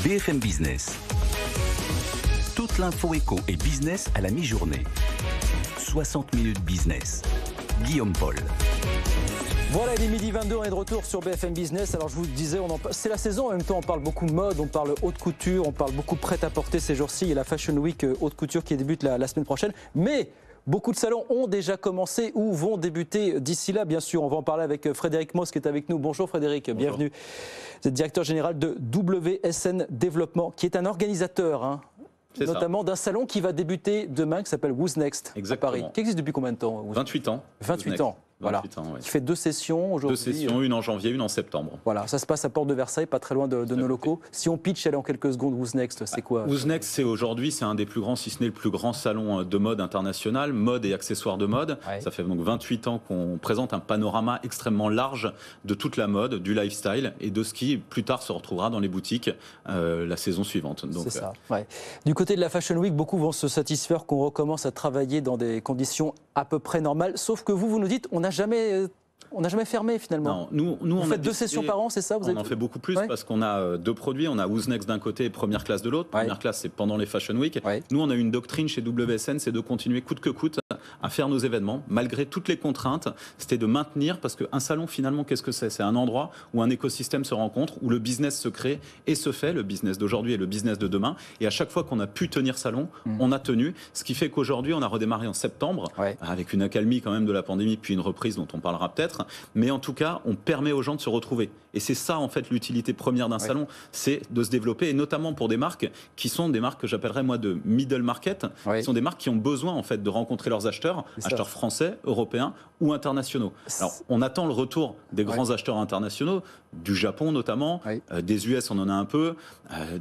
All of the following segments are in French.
BFM Business. Toute l'info éco et business à la mi-journée. 60 minutes business. Guillaume Paul. Voilà, il est midi 22, on est de retour sur BFM Business. Alors je vous disais, c'est la saison, en même temps on parle beaucoup mode, on parle haute couture, on parle beaucoup prêt-à-porter ces jours-ci. Il y a la Fashion Week haute couture qui débute la semaine prochaine. Mais beaucoup de salons ont déjà commencé ou vont débuter d'ici là, bien sûr. On va en parler avec Frédéric Moss qui est avec nous. Bonjour Frédéric, bonjour. Bienvenue. Vous êtes directeur général de WSN Développement, qui est un organisateur, notamment d'un salon qui va débuter demain, qui s'appelle Who's Next à Paris. Qui existe depuis combien de temps? 28 ans. 28 ans. Voilà. Qui fait 2 sessions aujourd'hui. 2 sessions, une en janvier, une en septembre. Voilà, ça se passe à Porte de Versailles, pas très loin de nos locaux. Si on pitch, allez en quelques secondes, Who's Next, c'est quoi? Who's Next, c'est aujourd'hui, c'est un des plus grands, si ce n'est le plus grand salon de mode international, mode et accessoires de mode. Ouais. Ça fait donc 28 ans qu'on présente un panorama extrêmement large de toute la mode, du lifestyle et de ce qui plus tard se retrouvera dans les boutiques la saison suivante. C'est ça. Ouais. Du côté de la Fashion Week, beaucoup vont se satisfaire qu'on recommence à travailler dans des conditions à peu près normales. Sauf que vous nous dites, on n'a jamais fermé finalement. Non, nous vous faites 2 sessions par an, c'est ça? On en fait beaucoup plus parce qu'on a 2 produits. On a Who's Next d'un côté et Première Classe de l'autre. Première Classe, c'est pendant les Fashion Week. Nous, on a une doctrine chez WSN, c'est de continuer coûte que coûte à faire nos événements, malgré toutes les contraintes. C'était de maintenir, parce qu'un salon, finalement, qu'est-ce que c'est? C'est un endroit où un écosystème se rencontre, où le business se crée et se fait, le business d'aujourd'hui et le business de demain. Et à chaque fois qu'on a pu tenir salon, on a tenu. Ce qui fait qu'aujourd'hui, on a redémarré en septembre, avec une accalmie quand même de la pandémie, puis une reprise dont on parlera peut-être. Mais en tout cas, on permet aux gens de se retrouver. Et c'est ça, en fait, l'utilité première d'un salon, c'est de se développer, et notamment pour des marques qui sont des marques que j'appellerais, moi, de middle market. Ce sont des marques qui ont besoin, en fait, de rencontrer leurs acheteurs français, européens ou internationaux. Alors, on attend le retour des grands acheteurs internationaux, du Japon notamment, des US, on en a un peu,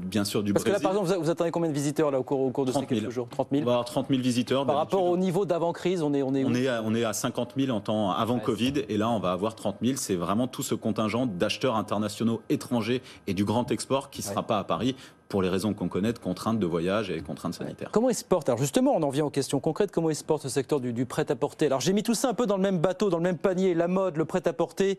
bien sûr du Brésil. Parce que là, par exemple, vous attendez combien de visiteurs là, au cours de ces quelques jours? 30 000. On va avoir 30 000 visiteurs. Par rapport au niveau d'avant-crise, on est où? On est à 50 000 en temps avant Covid, et là, on va avoir 30 000. C'est vraiment tout ce contingent d'acheteurs internationaux étrangers et du grand export qui ne sera pas à Paris pour les raisons qu'on connaît, de contraintes de voyage et contraintes sanitaires. Comment il se porte? Alors justement, on en vient aux questions concrètes. Comment il se porte ce secteur du prêt-à-porter? Alors j'ai mis tout ça un peu dans le même bateau, dans le même panier, la mode, le prêt-à-porter.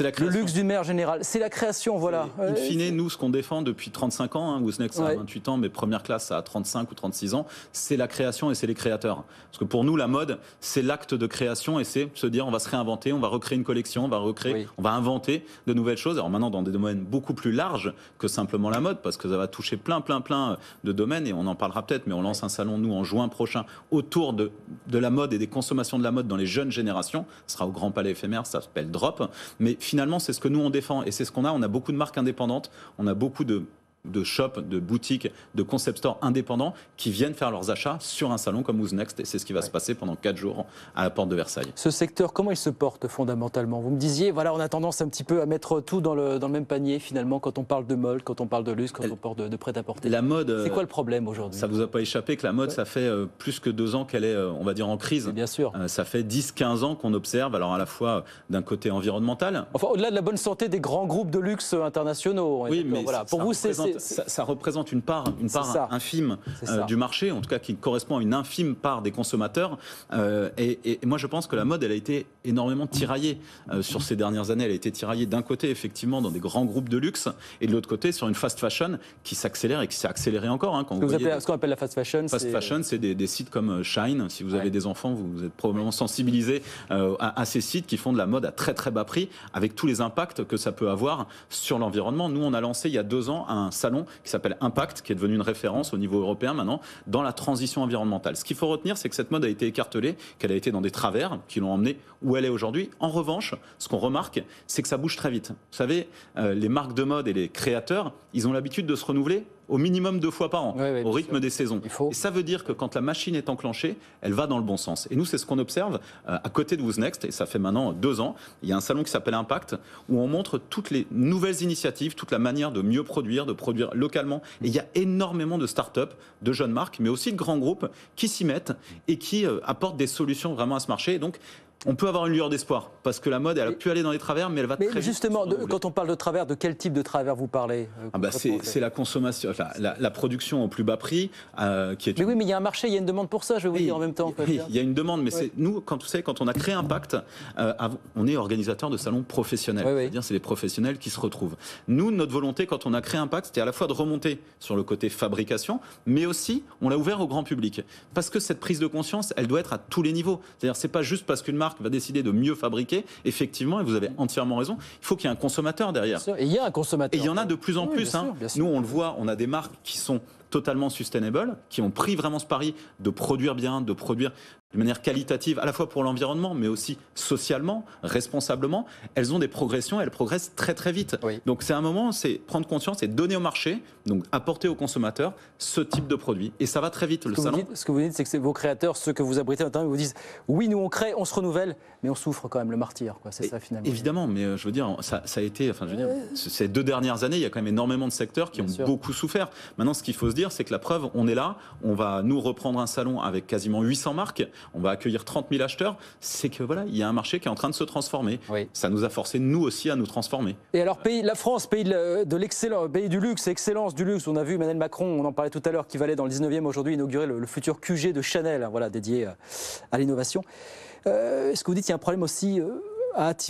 Le luxe d'une manière générale, c'est la création, voilà. In fine, nous, ce qu'on défend depuis 35 ans, Who's Next, ça a 28 ans, mais Première Classe, ça a 35 ou 36 ans, c'est la création et c'est les créateurs. Parce que pour nous, la mode, c'est l'acte de création et c'est se dire, on va se réinventer, on va recréer une collection, on va inventer de nouvelles choses. Alors maintenant, dans des domaines beaucoup plus larges que simplement la mode, parce que ça va toucher plein de domaines, et on en parlera peut-être, mais on lance un salon, nous, en juin prochain, autour de la mode et des consommations de la mode dans les jeunes générations. Ce sera au Grand Palais Éphémère, ça s'appelle Drop. Mais finalement, c'est ce que nous on défend et c'est ce qu'on a. On a beaucoup de marques indépendantes, on a beaucoup de shops, de boutiques, de concept stores indépendants qui viennent faire leurs achats sur un salon comme Who's Next, et c'est ce qui va se passer pendant 4 jours à la Porte de Versailles. Ce secteur, comment il se porte fondamentalement? Vous me disiez, voilà, on a tendance un petit peu à mettre tout dans le même panier finalement quand on parle de mode, quand on parle de luxe, quand on parle de prêt-à-porter. La mode, c'est quoi le problème aujourd'hui? Ça vous a pas échappé que la mode, ça fait plus que 2 ans qu'elle est, on va dire, en crise. Bien sûr. Ça fait 10-15 ans qu'on observe, alors à la fois d'un côté environnemental. Enfin, au-delà de la bonne santé des grands groupes de luxe internationaux. Oui, mais voilà. Pour vous, ça représente une part infime du marché, en tout cas qui correspond à une infime part des consommateurs. Et moi, je pense que la mode, elle a été énormément tiraillée sur ces dernières années. Elle a été tiraillée d'un côté, effectivement, dans des grands groupes de luxe, et de l'autre côté, sur une fast fashion qui s'accélère et qui s'est accélérée encore. Ce qu'on appelle la fast fashion, c'est des sites comme Shine. Si vous avez des enfants, vous êtes probablement sensibilisés à ces sites qui font de la mode à très très bas prix, avec tous les impacts que ça peut avoir sur l'environnement. Nous, on a lancé il y a 2 ans un salon qui s'appelle Impact, qui est devenu une référence au niveau européen maintenant dans la transition environnementale. Ce qu'il faut retenir, c'est que cette mode a été écartelée, qu'elle a été dans des travers qui l'ont emmenée où elle est aujourd'hui. En revanche, ce qu'on remarque, c'est que ça bouge très vite. Vous savez, les marques de mode et les créateurs, ils ont l'habitude de se renouveler au minimum 2 fois par an, au rythme des saisons. Et ça veut dire que quand la machine est enclenchée, elle va dans le bon sens. Et nous, c'est ce qu'on observe à côté de Who's Next, et ça fait maintenant 2 ans. Il y a un salon qui s'appelle Impact, où on montre toutes les nouvelles initiatives, toute la manière de mieux produire, de produire localement. Et il y a énormément de start-up, de jeunes marques, mais aussi de grands groupes qui s'y mettent et qui apportent des solutions vraiment à ce marché. Et donc, On peut avoir une lueur d'espoir, parce que la mode, elle a pu aller dans les travers, mais elle va très vite. Mais justement, quand on parle de travers, de quel type de travers vous parlez c'est la consommation, enfin, la production au plus bas prix, qui est... Mais oui, mais il y a un marché, il y a une demande pour ça, je vais vous dire en même temps. Oui, il y a une demande, mais nous, quand on a créé Impact, on est organisateur de salons professionnels, c'est-à-dire c'est les professionnels qui se retrouvent. Nous, notre volonté, quand on a créé Impact, c'était à la fois de remonter sur le côté fabrication, mais aussi, on l'a ouvert au grand public. Parce que cette prise de conscience, elle doit être à tous les niveaux. C'est-à-dire, c'est pas juste parce qu'une marque va décider de mieux fabriquer, effectivement, et vous avez entièrement raison, il faut qu'il y ait un consommateur derrière. Et il y a un consommateur. Et il y en a de plus en plus. Bien sûr. Nous, on le voit, on a des marques qui sont totalement sustainable, qui ont pris vraiment ce pari de produire bien, de produire de manière qualitative, à la fois pour l'environnement, mais aussi socialement, responsablement. Elles ont des progressions, elles progressent très très vite. Oui. Donc c'est un moment, c'est prendre conscience et donner au marché, donc apporter aux consommateurs ce type de produit. Et ça va très vite. Ce que vous dites, c'est que vos créateurs, ceux que vous abritez à l'intérieur, vous disent oui, nous on crée, on se renouvelle, mais on souffre quand même le martyre. C'est ça finalement. Évidemment, mais je veux dire, ça a été, enfin, je veux dire, ces 2 dernières années, il y a quand même énormément de secteurs qui ont beaucoup souffert. Maintenant, ce qu'il faut se dire, c'est que la preuve, on est là, on va nous reprendre un salon avec quasiment 800 marques, on va accueillir 30 000 acheteurs. C'est que voilà, il y a un marché qui est en train de se transformer. Oui. Ça nous a forcé, nous aussi, à nous transformer. Et alors, la France, pays de l'excellence, pays du luxe, excellence du luxe. On a vu Emmanuel Macron, on en parlait tout à l'heure, qui va aller dans le 19e aujourd'hui inaugurer le futur QG de Chanel, voilà, dédié à l'innovation. Est-ce que vous dites qu'il y a un problème aussi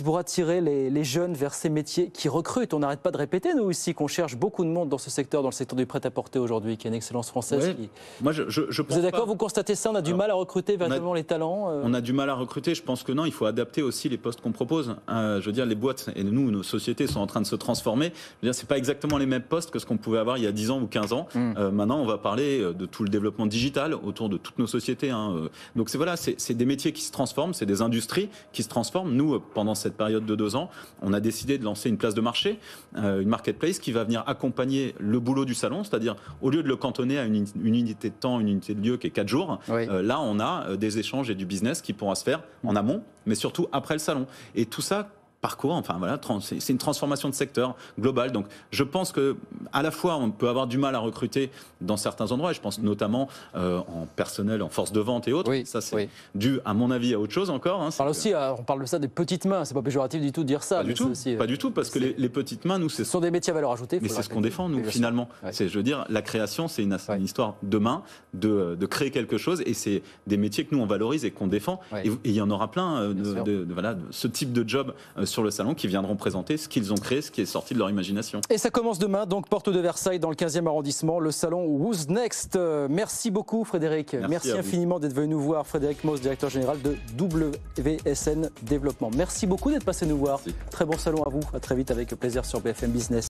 pour attirer les jeunes vers ces métiers qui recrutent? On n'arrête pas de répéter, nous ici, qu'on cherche beaucoup de monde dans ce secteur, dans le secteur du prêt-à-porter aujourd'hui, qui est une excellence française. Ouais. Moi, je vous êtes d'accord? Vous constatez ça? On a du mal à recruter véritablement les talents On a du mal à recruter. Je pense que non, il faut adapter aussi les postes qu'on propose. Je veux dire, les boîtes et nous, nos sociétés sont en train de se transformer. Je veux dire, c'est pas exactement les mêmes postes que ce qu'on pouvait avoir il y a 10 ans ou 15 ans. Maintenant, on va parler de tout le développement digital autour de toutes nos sociétés. Donc c'est des métiers qui se transforment, c'est des industries qui se transforment. Nous, pendant cette période de 2 ans, on a décidé de lancer une place de marché, une marketplace qui va venir accompagner le boulot du salon, c'est-à-dire au lieu de le cantonner à une unité de temps, une unité de lieu qui est 4 jours, là on a des échanges et du business qui pourra se faire en amont, mais surtout après le salon. Et tout ça parcours, enfin voilà, c'est une transformation de secteur global. Donc je pense que à la fois on peut avoir du mal à recruter dans certains endroits, et je pense notamment en personnel, en force de vente et autres. Ça c'est dû à mon avis à autre chose encore. On parle de ça des petites mains, c'est pas péjoratif du tout de dire ça. Pas du tout, parce que les petites mains, nous, ce sont des métiers à valeur ajoutée. Mais c'est ce qu'on défend, nous, finalement. Je veux dire, la création, c'est une histoire de main, de créer quelque chose, et c'est des métiers que nous on valorise et qu'on défend. Et il y en aura plein de ce type de job sur le salon qui viendront présenter ce qu'ils ont créé, ce qui est sorti de leur imagination. Et ça commence demain, donc porte de Versailles, dans le 15e arrondissement, le salon Who's Next. Merci beaucoup Frédéric. Merci infiniment d'être venu nous voir. Frédéric Mauss, directeur général de WSN Développement. Merci beaucoup d'être passé nous voir. Merci. Très bon salon à vous. À très vite avec plaisir sur BFM Business.